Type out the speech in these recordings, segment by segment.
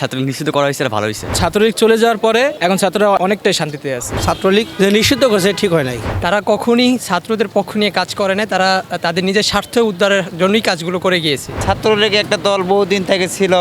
ছাত্রলীগ নিষিদ্ধ করা হয়েছে, ভালো হয়েছে। ছাত্রলীগ চলে যাওয়ার পরে এখন ছাত্ররা অনেকটাই শান্তিতে আছে। ছাত্রলীগ যে নিষিদ্ধ করছে ঠিক হয় নাই। তারা কখনই ছাত্রদের পক্ষ নিয়ে কাজ করে না, তারা তাদের নিজের স্বার্থ উদ্ধারের জন্যই কাজগুলো করে গিয়েছে। ছাত্রলীগ একটা দল বহুদিন থেকে ছিল,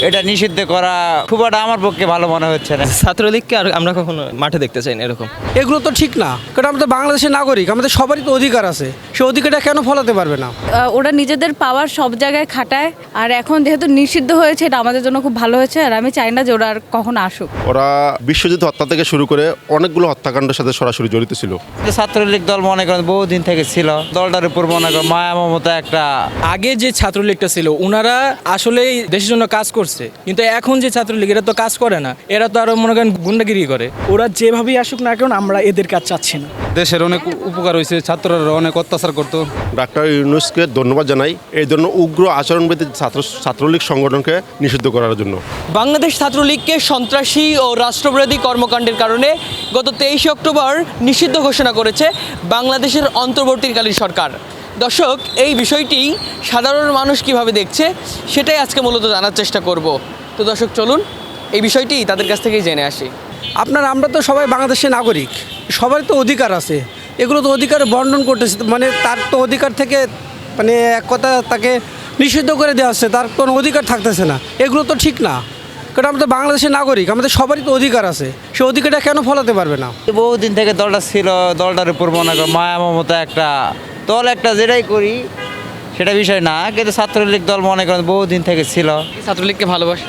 এটা নিষিদ্ধ করা খুব একটা আমার পক্ষে ভালো মনে হচ্ছে না। ছাত্রলীগকে আর আমরা কখনো মাঠে দেখতে চাই না এরকম। এগুলো তো ঠিক না, কারণ আমরা তো বাংলাদেশের নাগরিক, আমাদের সবারই তো অধিকার আছে। সে অধিকারটা কেন ফলাতে পারবে না? ওরা নিজেদের পাওয়ার সব জায়গায় খাটায়, আর এখন যেহেতু নিষিদ্ধ হয়েছে এটা আমাদের জন্য খুব ভালো হয়েছে। আর আমি চাই না যে ওরা আর কখনো আসুক। ওরা বিশ্বযুদ্ধ হত্যা থেকে শুরু করে অনেকগুলো হত্যাকাণ্ডের সাথে সরাসরি জড়িত ছিল। ছাত্রলীগ দল মনে করেন বহুদিন থেকে ছিল, দলটার উপর মনে করেন মায়া মমতা একটা। আগে যে ছাত্রলীগটা ছিল ওনারা আসলেই দেশের জন্য কাজ করছে, কিন্তু এখন যে ছাত্রলীগ এরা তো কাজ করে না, এরা তো আরো মনে করেন গুন্ডাগিরি করে। ওরা যেভাবেই আসুক না কেন আমরা এদের কাজ চাচ্ছি না। দেশের অনেক উপকার হয়েছে, ছাত্ররা অনেক অত্যাচার করতো। ডাক্তার ইউনূসকে ধন্যবাদ জানাই এই জন্য উগ্র আচরণবিধি ছাত্রলীগ সংগঠনকে নিষিদ্ধ করার জন্য। বাংলাদেশ ছাত্রলীগকে সন্ত্রাসী ও রাষ্ট্রবিরোধী কর্মকাণ্ডের কারণে গত 23 অক্টোবর নিষিদ্ধ ঘোষণা করেছে বাংলাদেশের অন্তর্বর্তীকালীন সরকার। দর্শক, এই বিষয়টি সাধারণ মানুষ কিভাবে দেখছে সেটাই আজকে মূলত জানার চেষ্টা করব। তো দর্শক, চলুন এই বিষয়টি তাদের কাছ থেকেই জেনে আসি। আমরা তো সবাই বাংলাদেশের নাগরিক, সবারই তো অধিকার আছে। এগুলো তো অধিকার বর্ণন করতেছে, মানে তার তো অধিকার থেকে মানে এক কথা তাকে নিষিদ্ধ করে দেওয়া হচ্ছে, তার কোনো অধিকার থাকতেছে না। এগুলো তো ঠিক না, কারণ আমরা তো বাংলাদেশের নাগরিক, আমাদের সবারই তো অধিকার আছে। সে অধিকারটা কেন ফলাতে পারবে না? বহুদিন থেকে দলটা ছিল, দলটার উপর মনে করেন মায়া মমতা একটা দল, একটা যেটাই করি সেটা বিষয় না। কিন্তু ছাত্রলীগ দল মনে করেন বহুদিন থেকে ছিল। ছাত্রলীগকে ভালোবাসে?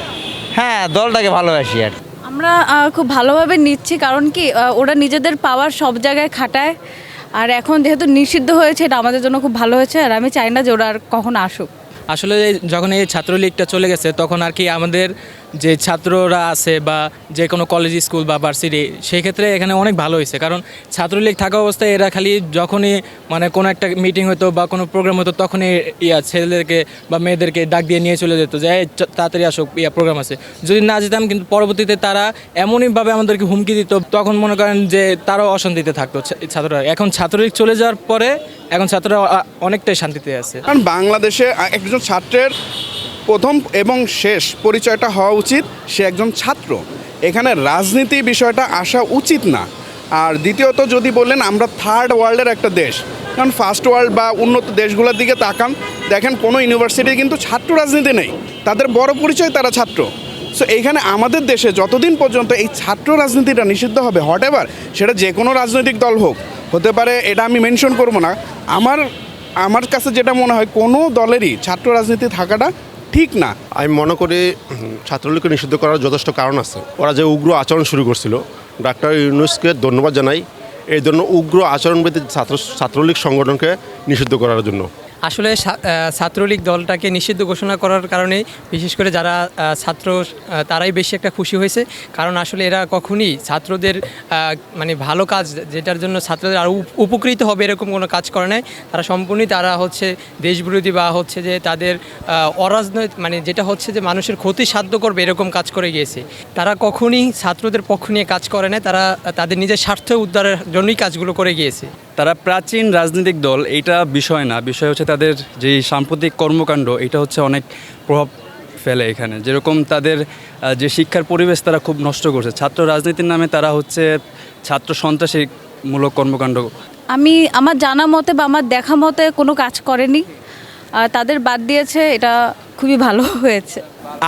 হ্যাঁ, দলটাকে ভালোবাসি আর। আমরা খুব ভালোভাবে নিচ্ছি, কারণ কি ওরা নিজেদের পাওয়ার সব জায়গায় খাটায়, আর এখন যেহেতু নিষিদ্ধ হয়েছে এটা আমাদের জন্য খুব ভালো হয়েছে। আর আমি চাই না যে ওরা আর কখনো আসুক। আসলে যখন এই ছাত্রলীগটা চলে গেছে তখন আর কি আমাদের যে ছাত্ররা আছে বা যে কোনো কলেজ স্কুল বা ভার্সিটি, সেই ক্ষেত্রে এখানে অনেক ভালো হয়েছে। কারণ ছাত্রলীগ থাকা অবস্থায় এরা খালি যখনই মানে কোনো একটা মিটিং হতো বা কোনো প্রোগ্রাম হতো তখনই ছেলেদেরকে বা মেয়েদেরকে ডাক দিয়ে নিয়ে চলে যেত যে তাড়াতাড়ি আসুক, প্রোগ্রাম আছে। যদি না যেতাম কিন্তু পরবর্তীতে তারা এমনইভাবে আমাদেরকে হুমকি দিত, তখন মনে করেন যে তারাও অশান্তিতে থাকতো ছাত্ররা। এখন ছাত্রলীগ চলে যাওয়ার পরে এখন ছাত্ররা অনেকটাই শান্তিতে আছে। কারণ বাংলাদেশে একজন ছাত্রের প্রথম এবং শেষ পরিচয়টা হওয়া উচিত সে একজন ছাত্র। এখানে রাজনীতি বিষয়টা আসা উচিত না। আর দ্বিতীয়ত যদি বললেন আমরা থার্ড ওয়ার্ল্ডের একটা দেশ, কারণ ফার্স্ট ওয়ার্ল্ড বা উন্নত দেশগুলোর দিকে তাকান, দেখেন কোনো ইউনিভার্সিটি কিন্তু ছাত্র রাজনীতি নেই, তাদের বড় পরিচয় তারা ছাত্র। সো এইখানে আমাদের দেশে যতদিন পর্যন্ত এই ছাত্র রাজনীতিটা নিষিদ্ধ হবে, হোয়াট এভার সেটা যে কোনো রাজনৈতিক দল হোক, হতে পারে, এটা আমি মেনশন করব না। আমার কাছে যেটা মনে হয় কোনো দলেরই ছাত্র রাজনীতি থাকাটা ঠিক না। আমি মনে করি ছাত্রলীগকে নিষিদ্ধ করার যথেষ্ট কারণ আছে। ওরা যে উগ্র আচরণ শুরু করছিল, ডাক্তার ইউনূসকে ধন্যবাদ জানাই এই জন্য উগ্র আচরণবিধি ছাত্রলীগ সংগঠনকে নিষিদ্ধ করার জন্য। আসলে ছাত্রলীগ দলটাকে নিষিদ্ধ ঘোষণা করার কারণে বিশেষ করে যারা ছাত্র তারাই বেশি একটা খুশি হয়েছে। কারণ আসলে এরা কখনই ছাত্রদের মানে ভালো কাজ, যেটার জন্য ছাত্রদের আরও উপকৃত হবে এরকম কোনো কাজ করে নাই। তারা সম্পূর্ণই তারা হচ্ছে দেশবিরোধী বা হচ্ছে যে তাদের অরাজনৈতিক, মানে যেটা হচ্ছে যে মানুষের ক্ষতি সাধ্য করবে এরকম কাজ করে গিয়েছে। তারা কখনই ছাত্রদের পক্ষ নিয়ে কাজ করে না, তারা তাদের নিজের স্বার্থ উদ্ধারের জন্যই কাজগুলো করে গিয়েছে। তারা প্রাচীন রাজনৈতিক দল, এইটা বিষয় না। বিষয় হচ্ছে তাদের যে সাম্প্রতিক কর্মকাণ্ড, এটা হচ্ছে অনেক প্রভাব ফেলে এখানে। যেরকম তাদের যে শিক্ষার পরিবেশ তারা খুব নষ্ট করছে। ছাত্র রাজনীতির নামে তারা হচ্ছে ছাত্র সন্ত্রাসীমূলক কর্মকাণ্ড। আমার জানা মতে বা আমার দেখা মতে কোনো কাজ করেনি, তাদের বাদ দিয়েছে, এটা খুবই ভালো হয়েছে।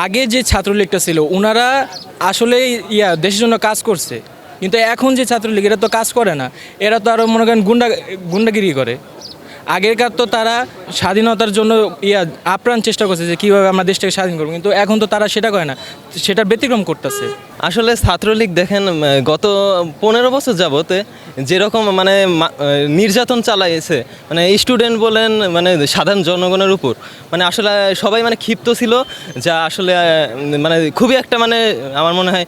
আগে যে ছাত্রলীগটা ছিল ওনারা আসলেই দেশের জন্য কাজ করছে, কিন্তু এখন যে ছাত্রলীগ এরা তো কাজ করে না, এরা তো আরও মনে করেন গুন্ডাগিরি করে। আগেরকার তো তারা স্বাধীনতার জন্য আপ্রাণ চেষ্টা করছে যে কীভাবে আমরা দেশটাকে স্বাধীন করবো, কিন্তু এখন তো তারা সেটা করে না, সেটার ব্যতিক্রম করতেছে। আসলে ছাত্রলীগ দেখেন গত 15 বছর যাবতে যেরকম মানে নির্যাতন চালাইছে, মানে স্টুডেন্ট বলেন মানে সাধারণ জনগণের উপর, মানে আসলে সবাই মানে ক্ষিপ্ত ছিল, যা আসলে মানে খুবই একটা মানে আমার মনে হয়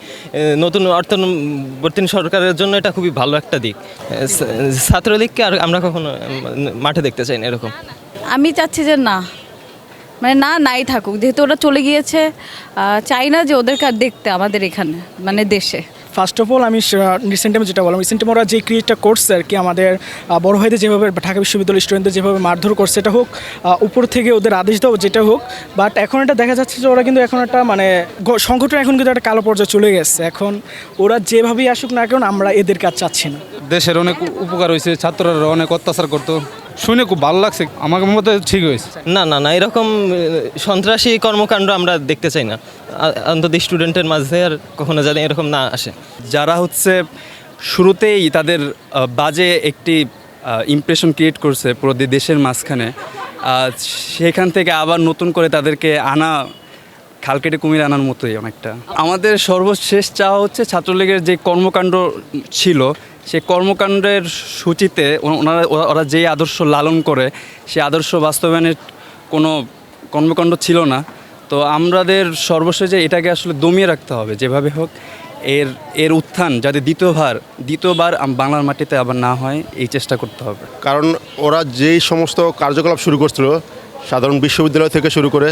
নতুন অন্তর্বর্তী সরকারের জন্য এটা খুবই ভালো একটা দিক। ছাত্রলীগকে আর আমরা কখনো মাঠে দেখতে চাই না এরকম। আমি চাচ্ছি যে মানে নাই থাকুক, যেহেতু ওরা চলে গিয়েছে। চাই না যে ওদেরকে আর দেখতে আমাদের এখানে মানে দেশে। ফার্স্ট অফ অল আমি রিসেন্ট টাইমে যেটা বললাম, রিসেন্ট টাইমে ওরা যে ক্রিয়েটটা করছে আর কি, আমাদের বড় ভাইদের যেভাবে ঢাকা বিশ্ববিদ্যালয়ের স্টুডেন্টদের যেভাবে মারধর করছে, এটা হোক উপর থেকে ওদের আদেশ দেওয়া যেটা হোক, বাট এখন এটা দেখা যাচ্ছে যে ওরা কিন্তু এখন একটা মানে সংকটটা এখন কিন্তু একটা কালো পর্যায়ে চলে গেছে। এখন ওরা যেভাবেই আসুক না কেন আমরা এদের কাজ চাচ্ছি না। দেশের অনেক উপকার হয়েছে, ছাত্ররা অনেক অত্যাচার করতো, শুনে খুব ভালো লাগছে, আমার মতে ঠিক হয়েছে। না না না, এরকম সন্ত্রাসী কর্মকাণ্ড আমরা দেখতে চাই না, অন্তত স্টুডেন্টের মাঝে আর কখনো জানি এরকম না আসে। যারা হচ্ছে শুরুতেই তাদের বাজে একটি ইমপ্রেশন ক্রিয়েট করছে পুরো দেশের মাঝখানে, সেখান থেকে আবার নতুন করে তাদেরকে আনা, খাল কেটে কুমির আনার মতোই অনেকটা। আমাদের সর্বশেষ চাওয়া হচ্ছে ছাত্রলীগের যে কর্মকাণ্ড ছিল, সে কর্মকাণ্ডের সূচিতে ওরা যে আদর্শ লালন করে, সে আদর্শ বাস্তবায়নের কোনো কর্মকাণ্ড ছিল না। তো আমাদের সর্বশেষে এটাকে আসলে দমিয়ে রাখতে হবে যেভাবে হোক, এর উত্থান যাতে দ্বিতীয়বার বাংলার মাটিতে আবার না হয়, এই চেষ্টা করতে হবে। কারণ ওরা যেই সমস্ত কার্যকলাপ শুরু করছিল, সাধারণ বিশ্ববিদ্যালয় থেকে শুরু করে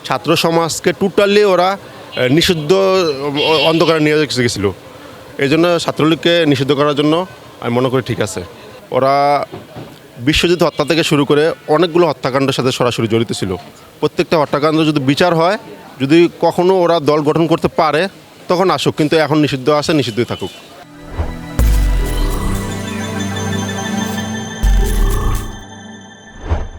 ছাত্র সমাজকে টোটালি ওরা নিষিদ্ধ অন্ধকারে নিয়ে গেছিলো। এই জন্য ছাত্রলীগকে নিষিদ্ধ করার জন্য আমি মনে করি ঠিক আছে। ওরা বিশ্বজিৎ হত্যা থেকে শুরু করে অনেকগুলো হত্যাকাণ্ডের সাথে সরাসরি জড়িত ছিল। প্রত্যেকটা হত্যাকাণ্ড যদি বিচার হয়, যদি কখনো ওরা দল গঠন করতে পারে তখন আসুক, কিন্তু এখন নিষিদ্ধ আছে, নিষিদ্ধই থাকুক।